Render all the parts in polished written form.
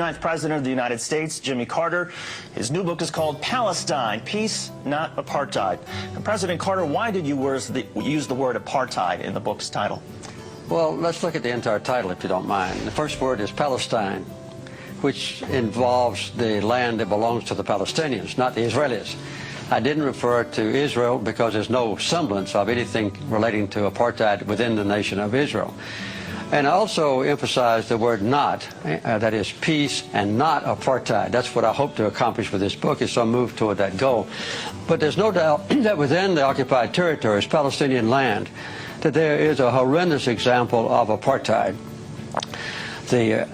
Ninth President of the United States, Jimmy Carter. His new book is called Palestine, Peace, Not Apartheid. And President Carter, why did you use the word apartheid in the book's title? Well, let's look at the entire title, if you don't mind. The first word is Palestine, which involves the land that belongs to the Palestinians, not the Israelis. I didn't refer to Israel because there's no semblance of anything relating to apartheid within the nation of Israel. And I also emphasized the word not, that is peace and not apartheid. That's what I hope to accomplish with this book, is some move toward that goal. But there's no doubt that within the occupied territories, Palestinian land, that there is a horrendous example of apartheid. The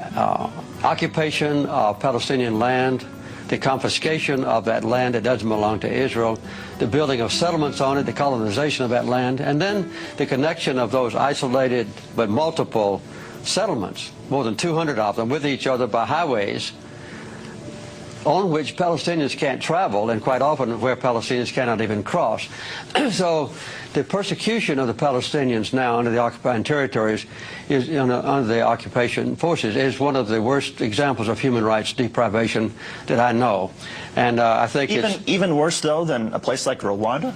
occupation of Palestinian land, the confiscation of that land that doesn't belong to Israel, the building of settlements on it, the colonization of that land, and then the connection of those isolated but multiple settlements, more than 200 of them, with each other by highways on which Palestinians can't travel, and quite often where Palestinians cannot even cross. So the persecution of the Palestinians now under the occupied territories is under the occupation forces is one of the worst examples of human rights deprivation that I know. And I think even worse though than a place like Rwanda.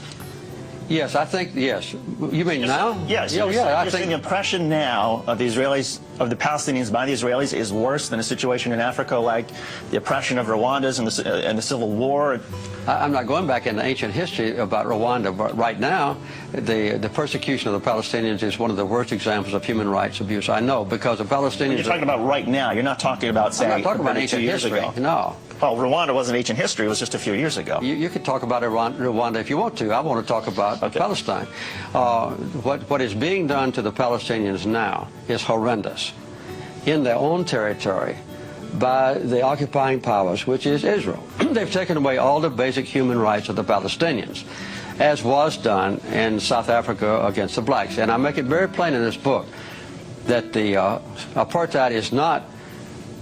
Yes, I think, yes. You mean now? Yes. I think the impression now of the Israelis, of the Palestinians by the Israelis, is worse than a situation in Africa like the oppression of Rwandans and the Civil War. I'm not going back into ancient history about Rwanda, but right now, the persecution of the Palestinians is one of the worst examples of human rights abuse I know, because the Palestinians... When you're talking about right now, you're not talking about, say, I'm not talking about ancient history, no. Well, Rwanda wasn't ancient history, it was just a few years ago. You could talk about Rwanda if you want to. I want to talk about Palestine. What is being done to the Palestinians now is horrendous in their own territory by the occupying powers, which is Israel. They've taken away all the basic human rights of the Palestinians, as was done in South Africa against the blacks. And I make it very plain in this book that the apartheid is not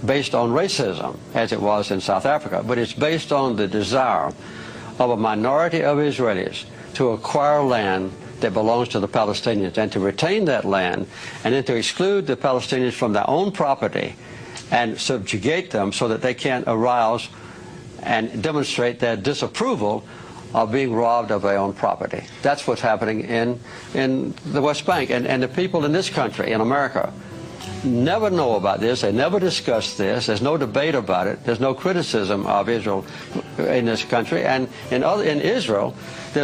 based on racism, as it was in South Africa, but it's based on the desire of a minority of Israelis to acquire land that belongs to the Palestinians and to retain that land, and then to exclude the Palestinians from their own property and subjugate them so that they can't arouse and demonstrate their disapproval of being robbed of their own property. That's what's happening in the West Bank. And the people in this country, in America, never know about this. They never discuss this. There's no debate about it. There's no criticism of Israel in this country. And in Israel, there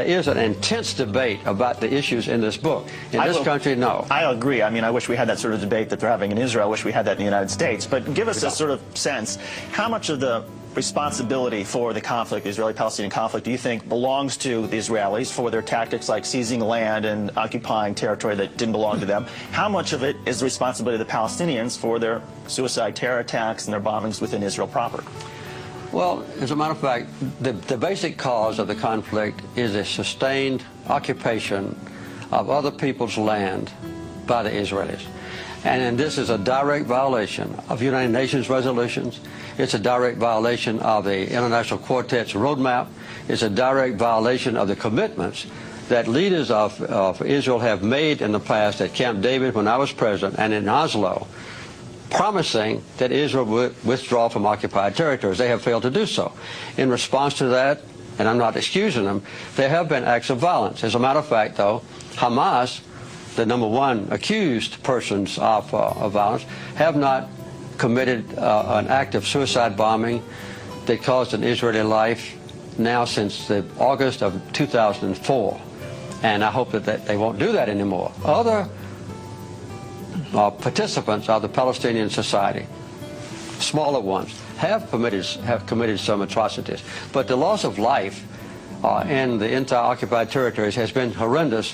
is an intense debate about the issues in this book. In this country, no. I agree. I mean, I wish we had that sort of debate that they're having in Israel. I wish we had that in the United States. But give us a sort of sense, how much of the responsibility for the conflict, the Israeli-Palestinian conflict, do you think belongs to the Israelis for their tactics like seizing land and occupying territory that didn't belong to them? How much of it is the responsibility of the Palestinians for their suicide terror attacks and their bombings within Israel proper? Well, as a matter of fact, the basic cause of the conflict is a sustained occupation of other people's land by the Israelis. And this is a direct violation of United Nations resolutions. It's a direct violation of the International Quartet's roadmap. It's a direct violation of the commitments that leaders of Israel have made in the past at Camp David when I was president and in Oslo, promising that Israel would withdraw from occupied territories. They have failed to do so. In response to that, and I'm not excusing them, there have been acts of violence. As a matter of fact, though, Hamas, the #1 accused persons of violence, have not committed an act of suicide bombing that caused an Israeli life now since August of 2004. And I hope that they won't do that anymore. Other participants of the Palestinian society, smaller ones, have committed some atrocities. But the loss of life in the entire occupied territories has been horrendous.